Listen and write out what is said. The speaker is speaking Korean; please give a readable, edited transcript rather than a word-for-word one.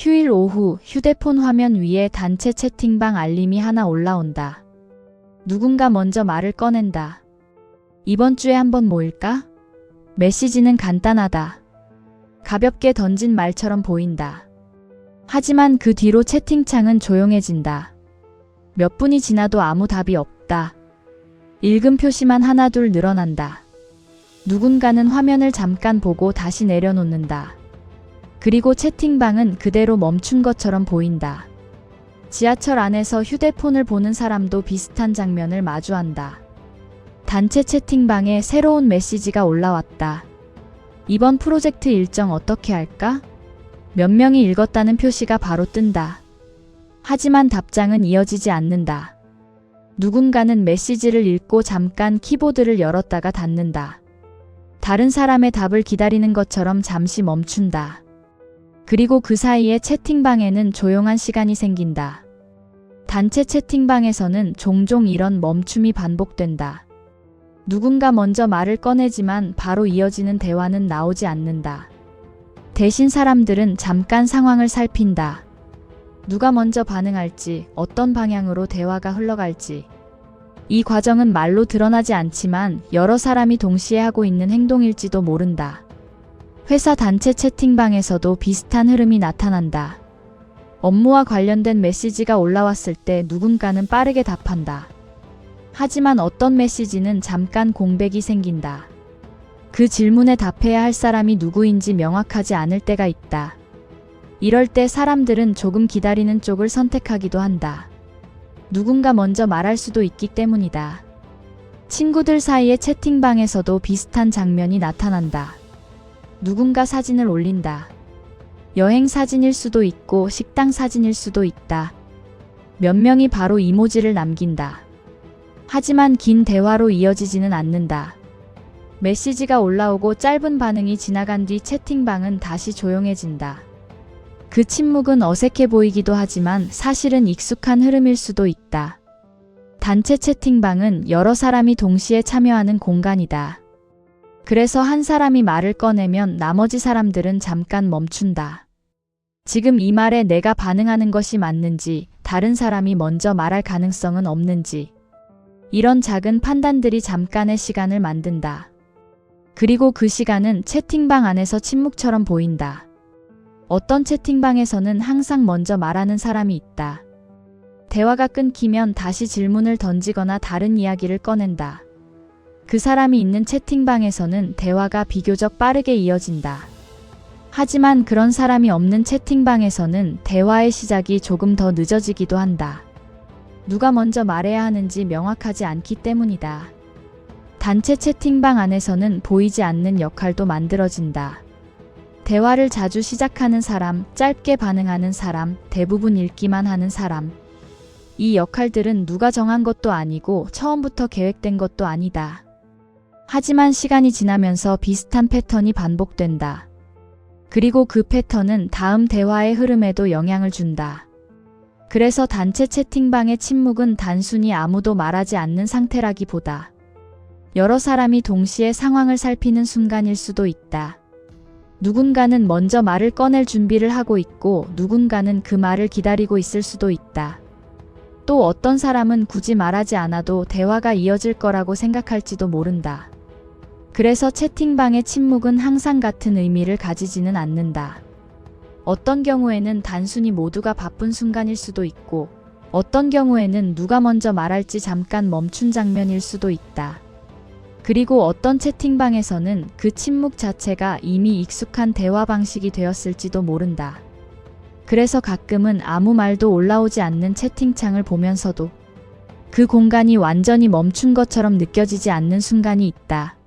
휴일 오후 휴대폰 화면 위에 단체 채팅방 알림이 하나 올라온다. 누군가 먼저 말을 꺼낸다. 이번 주에 한번 모일까? 메시지는 간단하다. 가볍게 던진 말처럼 보인다. 하지만 그 뒤로 채팅창은 조용해진다. 몇 분이 지나도 아무 답이 없다. 읽음 표시만 하나둘 늘어난다. 누군가는 화면을 잠깐 보고 다시 내려놓는다. 그리고 채팅방은 그대로 멈춘 것처럼 보인다. 지하철 안에서 휴대폰을 보는 사람도 비슷한 장면을 마주한다. 단체 채팅방에 새로운 메시지가 올라왔다. 이번 프로젝트 일정 어떻게 할까? 몇 명이 읽었다는 표시가 바로 뜬다. 하지만 답장은 이어지지 않는다. 누군가는 메시지를 읽고 잠깐 키보드를 열었다가 닫는다. 다른 사람의 답을 기다리는 것처럼 잠시 멈춘다. 그리고 그 사이에 채팅방에는 조용한 시간이 생긴다. 단체 채팅방에서는 종종 이런 멈춤이 반복된다. 누군가 먼저 말을 꺼내지만 바로 이어지는 대화는 나오지 않는다. 대신 사람들은 잠깐 상황을 살핀다. 누가 먼저 반응할지, 어떤 방향으로 대화가 흘러갈지. 이 과정은 말로 드러나지 않지만 여러 사람이 동시에 하고 있는 행동일지도 모른다. 회사 단체 채팅방에서도 비슷한 흐름이 나타난다. 업무와 관련된 메시지가 올라왔을 때 누군가는 빠르게 답한다. 하지만 어떤 메시지는 잠깐 공백이 생긴다. 그 질문에 답해야 할 사람이 누구인지 명확하지 않을 때가 있다. 이럴 때 사람들은 조금 기다리는 쪽을 선택하기도 한다. 누군가 먼저 말할 수도 있기 때문이다. 친구들 사이의 채팅방에서도 비슷한 장면이 나타난다. 누군가 사진을 올린다. 여행 사진일 수도 있고 식당 사진일 수도 있다. 몇 명이 바로 이모지를 남긴다. 하지만 긴 대화로 이어지지는 않는다. 메시지가 올라오고 짧은 반응이 지나간 뒤 채팅방은 다시 조용해진다. 그 침묵은 어색해 보이기도 하지만 사실은 익숙한 흐름일 수도 있다. 단체 채팅방은 여러 사람이 동시에 참여하는 공간이다. 그래서 한 사람이 말을 꺼내면 나머지 사람들은 잠깐 멈춘다. 지금 이 말에 내가 반응하는 것이 맞는지, 다른 사람이 먼저 말할 가능성은 없는지. 이런 작은 판단들이 잠깐의 시간을 만든다. 그리고 그 시간은 채팅방 안에서 침묵처럼 보인다. 어떤 채팅방에서는 항상 먼저 말하는 사람이 있다. 대화가 끊기면 다시 질문을 던지거나 다른 이야기를 꺼낸다. 그 사람이 있는 채팅방에서는 대화가 비교적 빠르게 이어진다. 하지만 그런 사람이 없는 채팅방에서는 대화의 시작이 조금 더 늦어지기도 한다. 누가 먼저 말해야 하는지 명확하지 않기 때문이다. 단체 채팅방 안에서는 보이지 않는 역할도 만들어진다. 대화를 자주 시작하는 사람, 짧게 반응하는 사람, 대부분 읽기만 하는 사람. 이 역할들은 누가 정한 것도 아니고 처음부터 계획된 것도 아니다. 하지만 시간이 지나면서 비슷한 패턴이 반복된다. 그리고 그 패턴은 다음 대화의 흐름에도 영향을 준다. 그래서 단체 채팅방의 침묵은 단순히 아무도 말하지 않는 상태라기보다 여러 사람이 동시에 상황을 살피는 순간일 수도 있다. 누군가는 먼저 말을 꺼낼 준비를 하고 있고 누군가는 그 말을 기다리고 있을 수도 있다. 또 어떤 사람은 굳이 말하지 않아도 대화가 이어질 거라고 생각할지도 모른다. 그래서 채팅방의 침묵은 항상 같은 의미를 가지지는 않는다. 어떤 경우에는 단순히 모두가 바쁜 순간일 수도 있고, 어떤 경우에는 누가 먼저 말할지 잠깐 멈춘 장면일 수도 있다. 그리고 어떤 채팅방에서는 그 침묵 자체가 이미 익숙한 대화 방식이 되었을지도 모른다. 그래서 가끔은 아무 말도 올라오지 않는 채팅창을 보면서도 그 공간이 완전히 멈춘 것처럼 느껴지지 않는 순간이 있다.